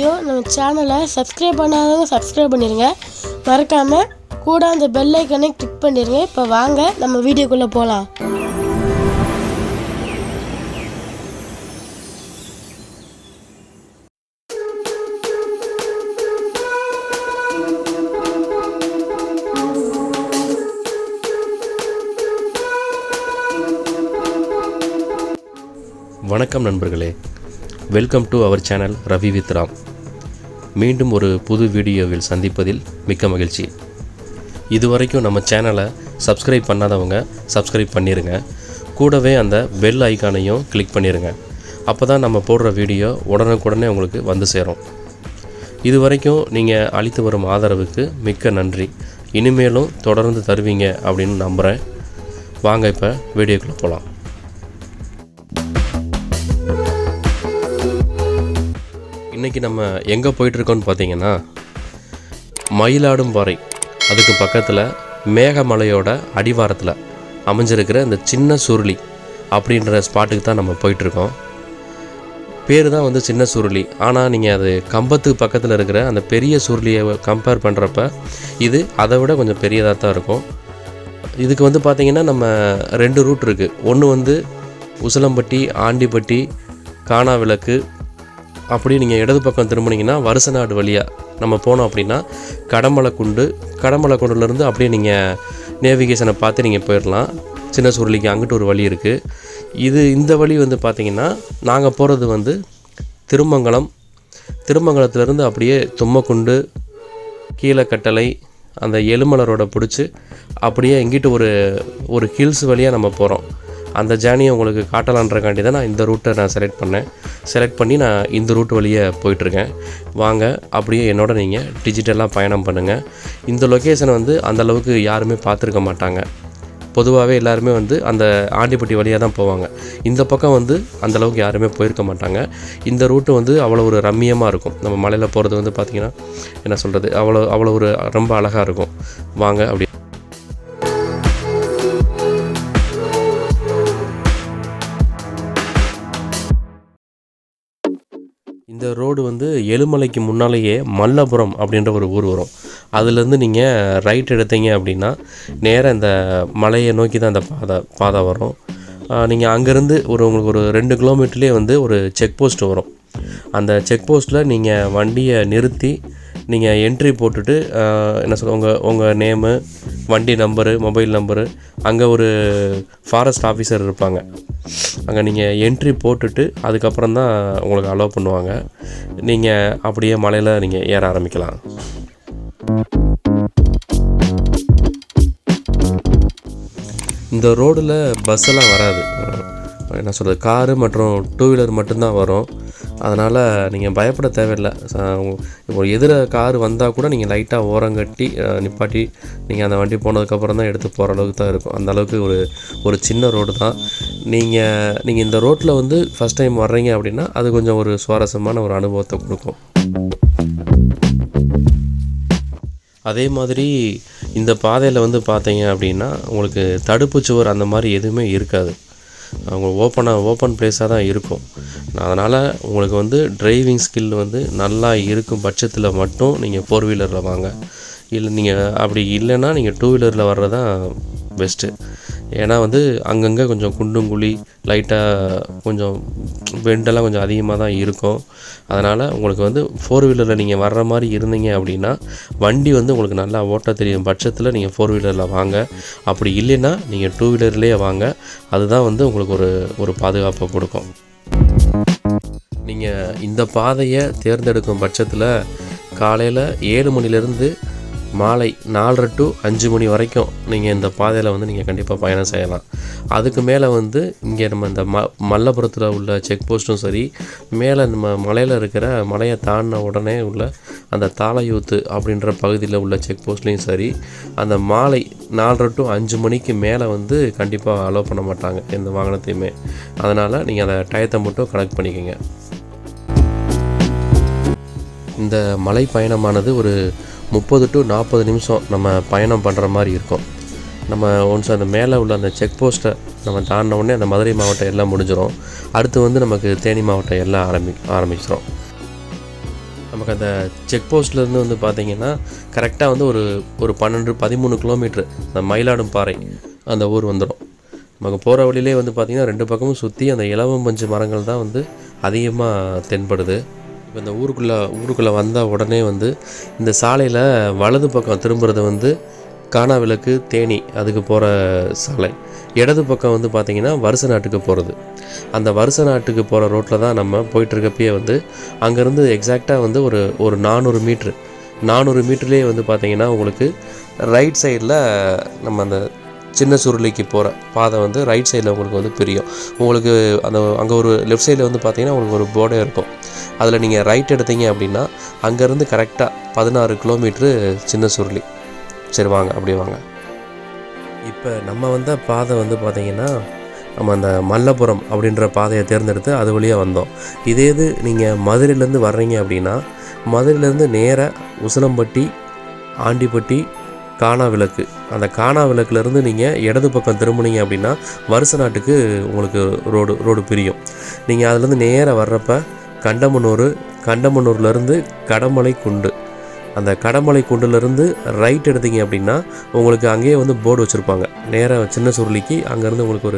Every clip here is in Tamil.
வீடியோலையும் நம்ம சேனலை சப்ஸ்கிரைப் பண்ணாதவங்க சப்ஸ்கிரைப் பண்ணிடுங்க. மறக்காமல் கூட அந்த பெல் ஐக்கனை கிளிக் பண்ணிடுங்க. இப்போ வாங்க நம்ம வீடியோக்குள்ளே போகலாம். வணக்கம் நண்பர்களே, welcome to our channel Ravi with Ram. மீண்டும் ஒரு புது வீடியோவில் சந்திப்பதில் மிக்க மகிழ்ச்சி. இதுவரைக்கும் நம்ம சேனலை சப்ஸ்கிரைப் பண்ணாதவங்க சப்ஸ்கிரைப் பண்ணிடுங்க. கூடவே அந்த பெல் ஐக்கானையும் கிளிக் பண்ணிடுங்க. அப்போ தான் நம்ம போடுற வீடியோ உடனுக்குடனே உங்களுக்கு வந்து சேரும். இதுவரைக்கும் நீங்கள் அளித்து வரும் ஆதரவுக்கு மிக்க நன்றி. இனிமேலும் தொடர்ந்து தருவீங்க அப்படின்னு நம்புகிறேன். வாங்க இப்போ வீடியோக்குள்ளே போகலாம். இன்றைக்கி நம்ம எங்கே போயிட்டுருக்கோன்னு பார்த்தீங்கன்னா, மயிலாடும்பாறை அதுக்கு பக்கத்தில் மேகமலையோட அடிவாரத்தில் அமைஞ்சிருக்கிற இந்த சின்ன சுருளி அப்படின்ற ஸ்பாட்டுக்கு தான் நம்ம போயிட்டுருக்கோம். பேர் தான் வந்து சின்ன சுருளி. ஆனால் நீங்கள் அது கம்பத்துக்கு பக்கத்தில் இருக்கிற அந்த பெரிய சுருளியை கம்பேர் பண்ணுறப்ப இது அதை விட கொஞ்சம் பெரியதாக தான் இருக்கும். இதுக்கு வந்து பார்த்திங்கன்னா நம்ம 2 ரூட் இருக்குது. ஒன்று வந்து உசிலம்பட்டி, ஆண்டிப்பட்டி, காணாவிளக்கு, அப்படி நீங்கள் இடது பக்கம் திரும்பினீங்கன்னா வருசநாடு வழியாக நம்ம போனோம் அப்படின்னா கடமலைக்குண்டுலேருந்து அப்படியே நீங்கள் நேவிகேஷனை பார்த்து நீங்கள் போயிடலாம். சின்ன சுருளிக்கு அங்கிட்டு ஒரு வழி இருக்குது. இந்த வழி வந்து பார்த்திங்கன்னா நாங்கள் போகிறது வந்து திருமங்கலத்துலேருந்து அப்படியே தும்மக்குண்டு, கீழக்கட்டளை, அந்த எலுமலரோட பிடிச்சி அப்படியே எங்கிட்ட ஒரு ஹில்ஸ் வழியாக நம்ம போகிறோம். அந்த ஜேர்னியை உங்களுக்கு காட்டலான்றக்காண்டி தான் நான் இந்த ரூட்டை செலக்ட் பண்ணி நான் இந்த ரூட் வழியே போயிட்டுருக்கேன். வாங்க அப்படியே என்னோட நீங்கள் டிஜிட்டலாக பயணம் பண்ணுங்கள். இந்த லொக்கேஷனை வந்து அந்தளவுக்கு யாருமே பார்த்துருக்க மாட்டாங்க. பொதுவாகவே எல்லாருமே வந்து அந்த ஆண்டிப்பட்டி வழியாக தான் போவாங்க. இந்த பக்கம் வந்து அந்தளவுக்கு யாருமே போயிருக்க மாட்டாங்க. இந்த ரூட்டு வந்து அவ்வளோ ஒரு ரம்மியமாக இருக்கும். நம்ம மலையில் போகிறது வந்து பார்த்திங்கன்னா என்ன சொல்கிறது, அவ்வளோ ஒரு ரொம்ப அழகாக இருக்கும். வாங்க அப்படி இந்த ரோடு வந்து எழுமலைக்கு முன்னாலேயே மல்லபுரம் அப்படின்ற ஒரு ஊர் வரும். அதுலேருந்து நீங்கள் ரைட் எடுத்தீங்க அப்படின்னா நேராக இந்த மலையை நோக்கி தான் அந்த பாதை வரும். நீங்கள் அங்கேருந்து உங்களுக்கு ஒரு 2 கிலோமீட்டர்லேயே வந்து ஒரு செக் போஸ்ட் வரும். அந்த செக் போஸ்ட்டில் நீங்கள் வண்டியை நிறுத்தி நீங்கள் என்ட்ரி போட்டுட்டு என்ன சொல்ல உங்கள் நேமு, வண்டி நம்பரு, மொபைல் நம்பரு, அங்கே ஒரு ஃபாரஸ்ட் ஆஃபீஸர் இருப்பாங்க. அங்கே நீங்கள் என்ட்ரி போட்டுட்டு அதுக்கப்புறம் தான் உங்களுக்கு அலோவ் பண்ணுவாங்க. நீங்கள் அப்படியே மலையில் நீங்கள் ஏற ஆரம்பிக்கலாம். இந்த ரோடில் பஸ்ஸெல்லாம் வராது. என்ன சொல்கிறது, காரு மற்றும் 2 வீலர் மட்டும்தான் வரும். அதனால் நீங்கள் பயப்பட தேவையில்லை. இப்போ எதிர கார் வந்தால் கூட நீங்கள் லைட்டாக ஓரங்கட்டி நிப்பாட்டி நீங்கள் அந்த வண்டி போனதுக்கப்புறம் தான் எடுத்து போகிற அளவுக்கு தான் இருக்கும். அந்த அளவுக்கு ஒரு சின்ன ரோடு தான். நீங்கள் இந்த ரோட்டில் வந்து ஃபஸ்ட் டைம் வர்றீங்க அப்படின்னா அது கொஞ்சம் ஒரு சுவாரஸ்யமான ஒரு அனுபவத்தை கொடுக்கும். அதே மாதிரி இந்த பாதையில் வந்து பார்த்தீங்க அப்படின்னா உங்களுக்கு தடுப்பு சுவர் அந்த மாதிரி எதுவுமே இருக்காது. அவங்க ஓப்பன் பிளேஸாக தான் இருக்கும். அதனால் உங்களுக்கு வந்து டிரைவிங் ஸ்கில் வந்து நல்லா இருக்கும் பட்சத்தில் மட்டும் நீங்கள் 4 வீலரில் வாங்க. இல்லை நீங்கள் அப்படி இல்லைன்னா நீங்கள் 2 வீலரில் வர்றது தான் பெஸ்ட்டு. ஏன்னா வந்து அங்கங்கே கொஞ்சம் குண்டுங்குழி, லைட்டாக கொஞ்சம் பெண்டெல்லாம் கொஞ்சம் அதிகமாக தான் இருக்கும். அதனால் உங்களுக்கு வந்து 4 வீலரில் நீங்கள் வர்ற மாதிரி இருந்தீங்க அப்படின்னா வண்டி வந்து உங்களுக்கு நல்லா ஓட்ட தெரியும் பட்சத்தில் நீங்கள் 4 வீலரில் வாங்க. அப்படி இல்லைன்னா நீங்கள் 2 வீலர்லேயே வாங்க. அதுதான் வந்து உங்களுக்கு ஒரு பாதுகாப்பை கொடுக்கும். நீங்கள் இந்த பாதையை தேர்ந்தெடுக்கும் பட்சத்தில் காலையில் 7 மணிலேருந்து மாலை 4:30 to 5 மணி வரைக்கும் நீங்கள் இந்த பாதையில் வந்து நீங்கள் கண்டிப்பாக பயணம் செய்யலாம். அதுக்கு மேலே வந்து இங்கே நம்ம இந்த மல்லபுரத்தில் உள்ள செக் போஸ்ட்டும் சரி, மேலே நம்ம மலையில் இருக்கிற மலையை தாண்டின உடனே உள்ள அந்த தாளையூத்து அப்படின்ற பகுதியில் உள்ள செக் போஸ்ட்லேயும் சரி, அந்த மாலை 4:30 to 5 மணிக்கு மேலே வந்து கண்டிப்பாக அலோவ் பண்ண மாட்டாங்க எந்த வாகனத்தையுமே. அதனால் நீங்கள் அந்த டயத்தை மட்டும் கனெக்ட் பண்ணிக்கோங்க. இந்த மலை பயணமானது ஒரு 30 to 40 நிமிஷம் நம்ம பயணம் பண்ணுற மாதிரி இருக்கும். நம்ம ஒன்ஸ் அந்த மேலே உள்ள அந்த செக் போஸ்ட்டை நம்ம தாண்டின உடனே அந்த மதுரை மாவட்டம் எல்லாம் முடிஞ்சிடும். அடுத்து வந்து நமக்கு தேனி மாவட்டம் எல்லாம் ஆரம்பிச்சிடும். நமக்கு அந்த செக் போஸ்ட்லேருந்து வந்து பார்த்திங்கன்னா கரெக்டாக வந்து ஒரு 12-13 கிலோமீட்ரு அந்த மயிலாடும்பாறை அந்த ஊர் வந்துடும். நமக்கு போகிற வழியிலே வந்து பார்த்திங்கன்னா 2 பக்கமும் சுற்றி அந்த இலவம்பஞ்சு மரங்கள் தான் வந்து அதிகமாக தென்படுது. இப்போ இந்த ஊருக்குள்ளே வந்த உடனே வந்து இந்த சாலையில் வலது பக்கம் திரும்புறது வந்து காணாவிளக்கு தேனி அதுக்கு போகிற சாலை, இடது பக்கம் வந்து பார்த்திங்கன்னா வருச நாட்டுக்கு போகிறது. அந்த வருச நாட்டுக்கு போகிற ரோட்டில் தான் நம்ம போயிட்டுருக்கப்பயே வந்து அங்கேருந்து எக்ஸாக்டாக வந்து ஒரு 400 மீட்டர்லேயே வந்து பார்த்திங்கன்னா உங்களுக்கு ரைட் சைடில் நம்ம அந்த சின்ன சுருளிக்கு போகிற பாதை வந்து ரைட் சைடில் உங்களுக்கு வந்து பிரியும். உங்களுக்கு அங்கே ஒரு லெஃப்ட் சைடில் வந்து பார்த்திங்கன்னா உங்களுக்கு ஒரு போர்டே இருக்கும். அதில் நீங்கள் ரைட் எடுத்தீங்க அப்படின்னா அங்கேருந்து கரெக்டாக 16 கிலோமீட்ரு சின்ன சுருளி. சரி வாங்க அப்படி வாங்க. இப்போ நம்ம வந்த பாதை வந்து பார்த்திங்கன்னா நம்ம அந்த மல்லபுரம் அப்படின்ற பாதையை தேர்ந்தெடுத்து அது வழியாக வந்தோம். இது நீங்கள் மதுரையிலேருந்து வர்றீங்க அப்படின்னா மதுரையிலேருந்து நேராக உசிலம்பட்டி, ஆண்டிப்பட்டி, காணாவிளக்கு, அந்த காணாவிளக்குலேருந்து நீங்கள் இடது பக்கம் திரும்பினீங்க அப்படின்னா வருச நாட்டுக்கு உங்களுக்கு ரோடு பிரியும். நீங்கள் அதுலேருந்து நேராக வர்றப்ப கண்டமனூர்லேருந்து கடமலை குண்டு, அந்த கடமலை குண்டுலேருந்து ரைட் எடுத்தீங்க அப்படின்னா உங்களுக்கு அங்கேயே வந்து போர்டு வச்சுருப்பாங்க. நேராக சின்ன சுருளிக்கு அங்கேருந்து உங்களுக்கு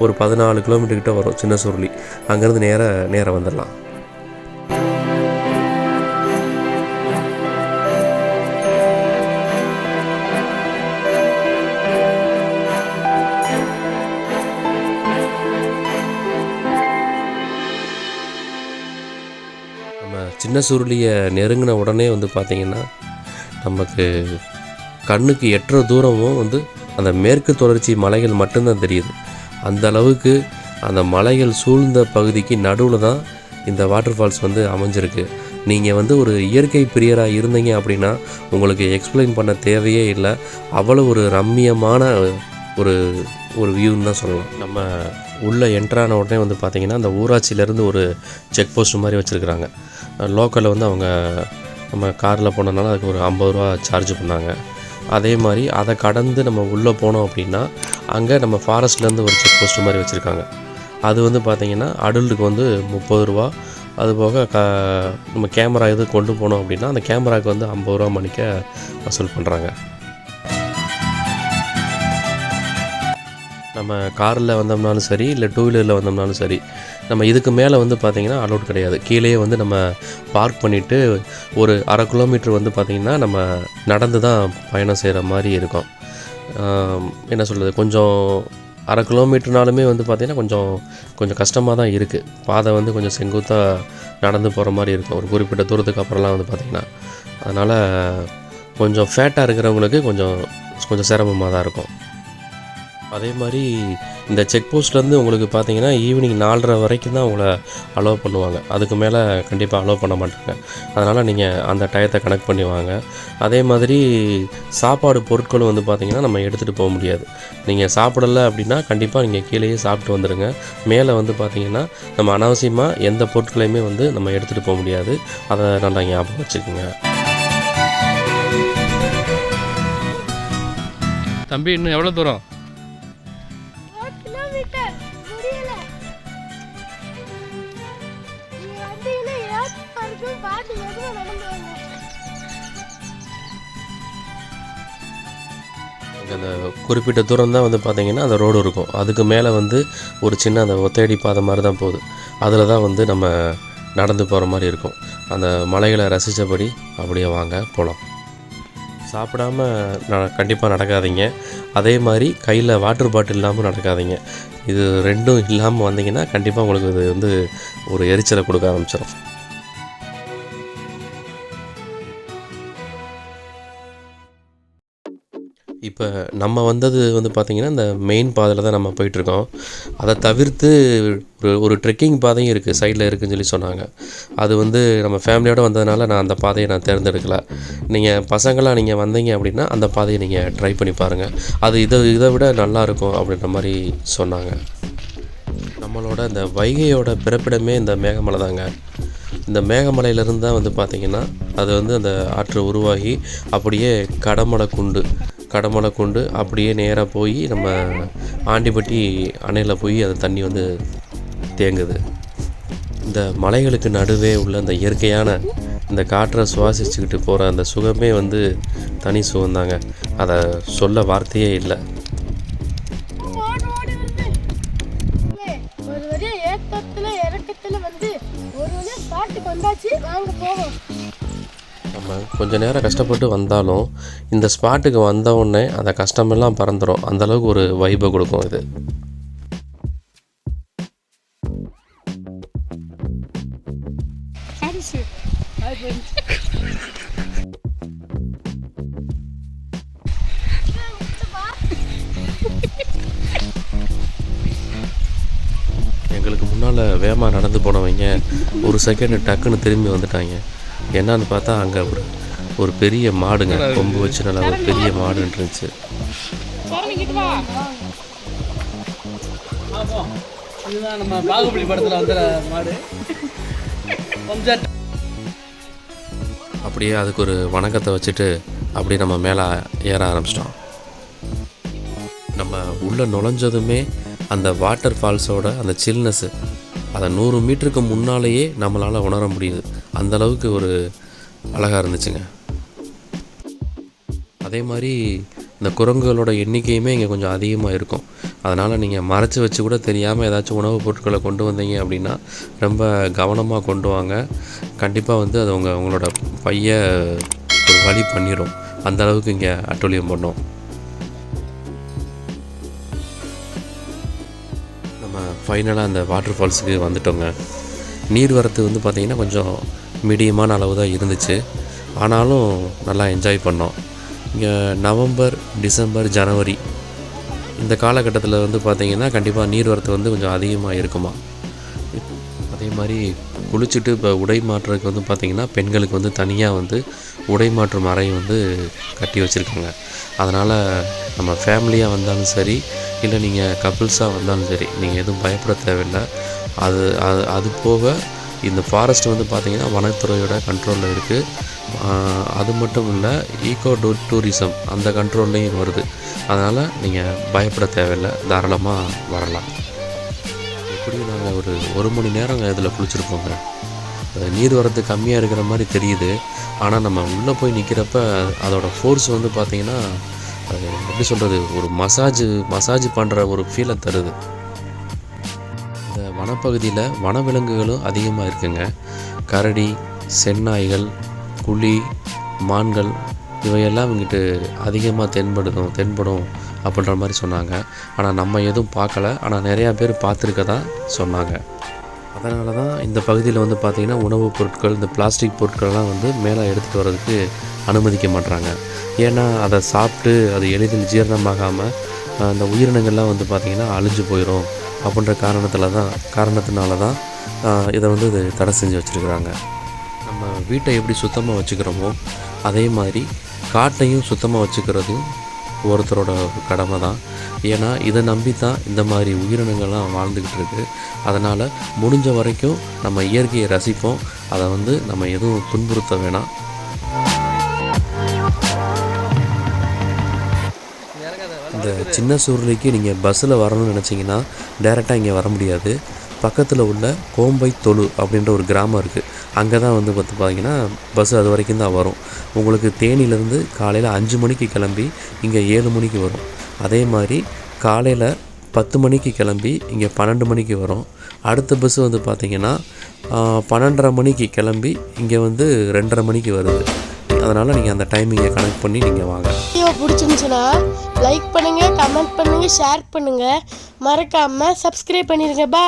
ஒரு 14 கிலோமீட்டர் கிட்ட வரும் சின்ன சுருளி. அங்கேருந்து நேராக வந்துடலாம். சின்ன சுருளியை நெருங்கின உடனே வந்து பார்த்திங்கன்னா நமக்கு கண்ணுக்கு எட்டுற தூரமும் வந்து அந்த மேற்கு தொடர்ச்சி மலைகள் மட்டும்தான் தெரியுது. அந்த அளவுக்கு அந்த மலைகள் சூழ்ந்த பகுதிக்கு நடுவில் தான் இந்த வாட்டர் ஃபால்ஸ் வந்து அமைஞ்சிருக்கு. நீங்கள் வந்து ஒரு இயற்கை பிரியராக இருந்தீங்க அப்படின்னா உங்களுக்கு எக்ஸ்பிளைன் பண்ண தேவையே இல்லை. அவ்வளோ ஒரு ரம்மியமான ஒரு வியூன்னு தான் சொல்லலாம். நம்ம உள்ளே என்ட்ரான உடனே வந்து பார்த்திங்கன்னா அந்த ஊராட்சியிலேருந்து ஒரு செக் போஸ்ட் மாதிரி வச்சுருக்குறாங்க. லோக்கலில் வந்து அவங்க நம்ம காரில் போனதுனால அதுக்கு ஒரு 50 ரூபா சார்ஜ் பண்ணாங்க. அதே மாதிரி அதை கடந்து நம்ம உள்ளே போனோம் அப்படின்னா அங்கே நம்ம ஃபாரஸ்ட்லேருந்து ஒரு செக் போஸ்ட் மாதிரி வச்சுருக்காங்க. அது வந்து பார்த்திங்கன்னா அடல்ட்டுக்கு வந்து 30 ரூபா. அதுபோக நம்ம கேமரா எது கொண்டு போனோம் அப்படின்னா அந்த கேமராவுக்கு வந்து 50 ரூபா மணிக்க வசூல் பண்ணுறாங்க. நம்ம காரில் வந்தோம்னாலும் சரி இல்லை 2 வீலரில் வந்தோம்னாலும் சரி நம்ம இதுக்கு மேலே வந்து பார்த்திங்கன்னா அலோட் கிடையாது. கீழேயே வந்து நம்ம பார்க் பண்ணிவிட்டு ஒரு 1/2 கிலோமீட்டர் வந்து பார்த்திங்கன்னா நம்ம நடந்து தான் பயணம் செய்கிற மாதிரி இருக்கும். என்ன சொல்கிறது, கொஞ்சம் 1/2 கிலோமீட்டர்னாலுமே வந்து பார்த்திங்கன்னா கொஞ்சம் கஷ்டமாக தான் இருக்குது. பாதை வந்து கொஞ்சம் செங்குத்தாக நடந்து போகிற மாதிரி இருக்கும் ஒரு குறிப்பிட்ட தூரத்துக்கு அப்புறம்லாம் வந்து பார்த்திங்கன்னா. அதனால் கொஞ்சம் ஃபேட்டாக இருக்கிறவங்களுக்கு கொஞ்சம் சிரமமாக தான் இருக்கும். அதே மாதிரி இந்த செக் போஸ்ட்லேருந்து உங்களுக்கு பார்த்தீங்கன்னா ஈவினிங் 4:30 வரைக்கும் தான் உங்களை அலோவ் பண்ணுவாங்க. அதுக்கு மேலே கண்டிப்பாக அலோவ் பண்ண மாட்டாங்க. அதனால் நீங்கள் அந்த டயத்தை கனெக்ட் பண்ணி வாங்க. அதே மாதிரி சாப்பாடு பொருட்களும் வந்து பார்த்திங்கன்னா நம்ம எடுத்துகிட்டு போக முடியாது. நீங்கள் சாப்பிடலை அப்படின்னா கண்டிப்பாக நீங்கள் கீழேயே சாப்பிட்டு வந்துடுங்க. மேலே வந்து பார்த்திங்கன்னா நம்ம அனாவசியமாக எந்த பொருட்களையுமே வந்து நம்ம எடுத்துகிட்டு போக முடியாது. அதை நல்லா ஞாபகம் வச்சுக்கோங்க. தம்பி இன்னும் எவ்வளோ தூரம்? அந்த குறிப்பிட்ட தூரம் தான் வந்து பார்த்திங்கன்னா அந்த ரோடு இருக்கும். அதுக்கு மேலே வந்து ஒரு சின்ன அந்த ஒத்தையடி பாதை மாதிரி தான் போகுது. அதில் தான் வந்து நம்ம நடந்து போகிற மாதிரி இருக்கும். அந்த மலைகளை ரசித்தபடி அப்படியே வாங்க போகலாம். சாப்பிடாம கண்டிப்பாக நடக்காதீங்க. அதே மாதிரி கையில் வாட்டர் பாட்டில் இல்லாமல் நடக்காதீங்க. இது ரெண்டும் இல்லாமல் வந்தீங்கன்னா கண்டிப்பாக உங்களுக்கு இது வந்து ஒரு எரிச்சலை கொடுக்க ஆரம்பிச்சிடும். இப்போ நம்ம வந்தது வந்து பார்த்திங்கன்னா இந்த மெயின் பாதையில் தான் நம்ம போயிட்டுருக்கோம். அதை தவிர்த்து ஒரு ட்ரெக்கிங் பாதையும் இருக்குது, சைடில் இருக்குதுன்னு சொல்லி சொன்னாங்க. அது வந்து நம்ம ஃபேமிலியோடு வந்ததுனால நான் அந்த பாதையை நான் தேர்ந்தெடுக்கலை. நீங்கள் பசங்களாக நீங்கள் வந்தீங்க அப்படின்னா அந்த பாதையை நீங்கள் ட்ரை பண்ணி பாருங்கள். அது இதை விட நல்லாயிருக்கும் அப்படின்ற மாதிரி சொன்னாங்க. நம்மளோட இந்த வைகையோட பிறப்பிடமே இந்த மேகமலை தாங்க. இந்த மேகமலையிலேருந்து தான் வந்து பார்த்திங்கன்னா அது வந்து அந்த ஆற்று உருவாகி அப்படியே கடமலை குண்டு அப்படியே நேராக போய் நம்ம ஆண்டிப்பட்டி அணையில் போய் அந்த தண்ணி வந்து தேங்குது. இந்த மலைகளுக்கு நடுவே உள்ள இந்த இயற்கையான இந்த காற்றை சுவாசிச்சுக்கிட்டு போகிற அந்த சுகமே வந்து தனி சுகம்தாங்க. அதை சொல்ல வார்த்தையே இல்லை. ஒரு வழியா ஏத்தத்துல இறக்கத்துல வந்து ஒரு வழியா ஸ்பாட்டுக்கு வந்தாச்சு. வாங்க போவோம். நம்ம கொஞ்ச நேரம் கஷ்டப்பட்டு வந்தாலும் இந்த ஸ்பாட்டுக்கு வந்த உடனே அந்த கஷ்டமெல்லாம் பறந்துடும். அந்தளவுக்கு ஒரு வைபை கொடுக்கும் இது. எங்களுக்கு முன்னால் வேகமாக நடந்து போனவங்க ஒரு செகண்ட் டக்குன்னு திரும்பி வந்துட்டாங்க. என்னன்னு பார்த்தா அங்கே ஒரு பெரிய மாடுங்க, கொம்பு வச்சு நல்லா ஒரு பெரிய மாடு இருந்துச்சு. அப்படியே அதுக்கு ஒரு வணக்கத்தை வச்சுட்டு அப்படியே நம்ம மேலே ஏற ஆரம்பிச்சிட்டோம். நம்ம உள்ளே நுழைஞ்சதுமே அந்த வாட்டர் ஃபால்ஸோட அந்த சில்னஸ்ஸு அதை 100 மீட்டருக்கு முன்னாலேயே நம்மளால் உணர முடியுது. அந்தளவுக்கு ஒரு அழகாக இருந்துச்சுங்க. அதே மாதிரி இந்த குரங்குகளோட எண்ணிக்கையுமே இங்கே கொஞ்சம் அதிகமாக இருக்கும். அதனால் நீங்கள் மறைச்சி வச்சு கூட தெரியாமல் ஏதாச்சும் உணவுப் பொருட்களை கொண்டு வந்தீங்க அப்படின்னா ரொம்ப கவனமாக கொண்டு வாங்க. கண்டிப்பாக வந்து அது உங்களோட பைய ஒரு வழி பண்ணிடும். அந்தளவுக்கு இங்கே அட்டூழியம் பண்ணோம். நம்ம ஃபைனலாக அந்த வாட்டர் ஃபால்ஸுக்கு வந்துட்டோங்க. நீர்வரத்து வந்து பார்த்திங்கன்னா கொஞ்சம் மீடியமான அளவு தான் இருந்துச்சு. ஆனாலும் நல்லா என்ஜாய் பண்ணோம். இங்கே நவம்பர், டிசம்பர், ஜனவரி இந்த காலகட்டத்தில் வந்து பார்த்திங்கன்னா கண்டிப்பாக நீர்வரத்து வந்து கொஞ்சம் அதிகமாக இருக்குமா. அதே மாதிரி குளிச்சுட்டு இப்போ உடை மாற்றுறதுக்கு வந்து பார்த்திங்கன்னா பெண்களுக்கு வந்து தனியாக வந்து உடை மாற்றும் அறை வந்து கட்டி வச்சுருக்காங்க. அதனால் நம்ம ஃபேமிலியாக வந்தாலும் சரி, இல்லை நீங்கள் கப்புள்ஸாக வந்தாலும் சரி, நீங்கள் எதுவும் பயப்பட தேவையில்லை. அது போக இந்த ஃபாரஸ்ட் வந்து பார்த்திங்கன்னா வனத்துறையோட கண்ட்ரோலில் இருக்குது. அது மட்டும் இல்லை, ஈகோ டூரிசம் அந்த கண்ட்ரோல்லையும் வருது. அதனால் நீங்கள் பயப்பட தேவையில்லை, தாராளமாக வரலாம். எப்படியும் நாங்கள் ஒரு மணி நேரம் இதில் குளிச்சுருப்போங்க. நீர் வரத்து கம்மியாக இருக்கிற மாதிரி தெரியுது. ஆனால் நம்ம உள்ளே போய் நிற்கிறப்ப அதோட ஃபோர்ஸ் வந்து பார்த்திங்கன்னா அது எப்படி சொல்கிறது, ஒரு மசாஜ் பண்ணுற ஒரு ஃபீலை தருது. இந்த வனப்பகுதியில் வனவிலங்குகளும் அதிகமாக இருக்குங்க. கரடி, செந்நாய்கள், புலி, மான்கள் இவையெல்லாம் இங்கிட்டு அதிகமாக தென்படும் அப்படின்ற மாதிரி சொன்னாங்க. ஆனால் நம்ம எதுவும் பார்க்கல. ஆனால் நிறையா பேர் பார்த்துருக்கதா சொன்னாங்க. அதனால தான் இந்த பகுதியில் வந்து பார்த்திங்கன்னா உணவுப் பொருட்கள், இந்த பிளாஸ்டிக் பொருட்கள்லாம் வந்து மேலே எடுத்துகிட்டு வர்றதுக்கு அனுமதிக்க மாட்றாங்க. ஏன்னா அதை சாப்பிட்டு அது எளிதில் ஜீரணமாகாமல் அந்த உயிரினங்கள்லாம் வந்து பார்த்திங்கன்னா அழிஞ்சு போயிடும் அப்படின்ற காரணத்தினால தான் இதை வந்து இது தடை செஞ்சு வச்சுருக்குறாங்க. நம்ம வீட்டை எப்படி சுத்தமாக வச்சுக்கிறோமோ அதே மாதிரி காட்டையும் சுத்தமாக வச்சுக்கிறதும் ஒருத்தரோட கடமை தான். ஏன்னா இதை நம்பி தான் இந்த மாதிரி உயிரினங்கள்லாம் வாழ்ந்துக்கிட்டு இருக்குது. அதனால் முடிஞ்ச வரைக்கும் நம்ம இயற்கையை ரசிப்போம். அதை வந்து நம்ம எதுவும் துன்புறுத்த வேணாம். இந்த சின்ன சூருளிக்கு நீங்கள் பஸ்ஸில் வரணும்னு நினச்சிங்கன்னா டேரெக்டாக இங்கே வர முடியாது. பக்கத்தில் உள்ள கோம்பை தொழு அப்படின்ற ஒரு கிராமம் இருக்குது. அங்கே தான் வந்து பார்த்திங்கன்னா பஸ் அது வரைக்கும் தான் வரும். உங்களுக்கு தேனியிலேருந்து காலையில் 5 மணிக்கு கிளம்பி இங்கே 7 மணிக்கு வரும். அதே மாதிரி காலையில் 10 மணிக்கு கிளம்பி இங்கே 12 மணிக்கு வரும். அடுத்த பஸ் வந்து பார்த்திங்கன்னா 12:30 மணிக்கு கிளம்பி இங்கே வந்து 2:30 மணிக்கு வருது. அதனால் நீங்கள் அந்த டைமிங்கை கனெக்ட் பண்ணி நீங்கள் வாங்க. வீடியோ பிடிச்சிருந்துச்சுன்னா லைக் பண்ணுங்கள், கமெண்ட் பண்ணுங்கள், ஷேர் பண்ணுங்கள், மறக்காமல் சப்ஸ்கிரைப் பண்ணிடுங்க. பாய்.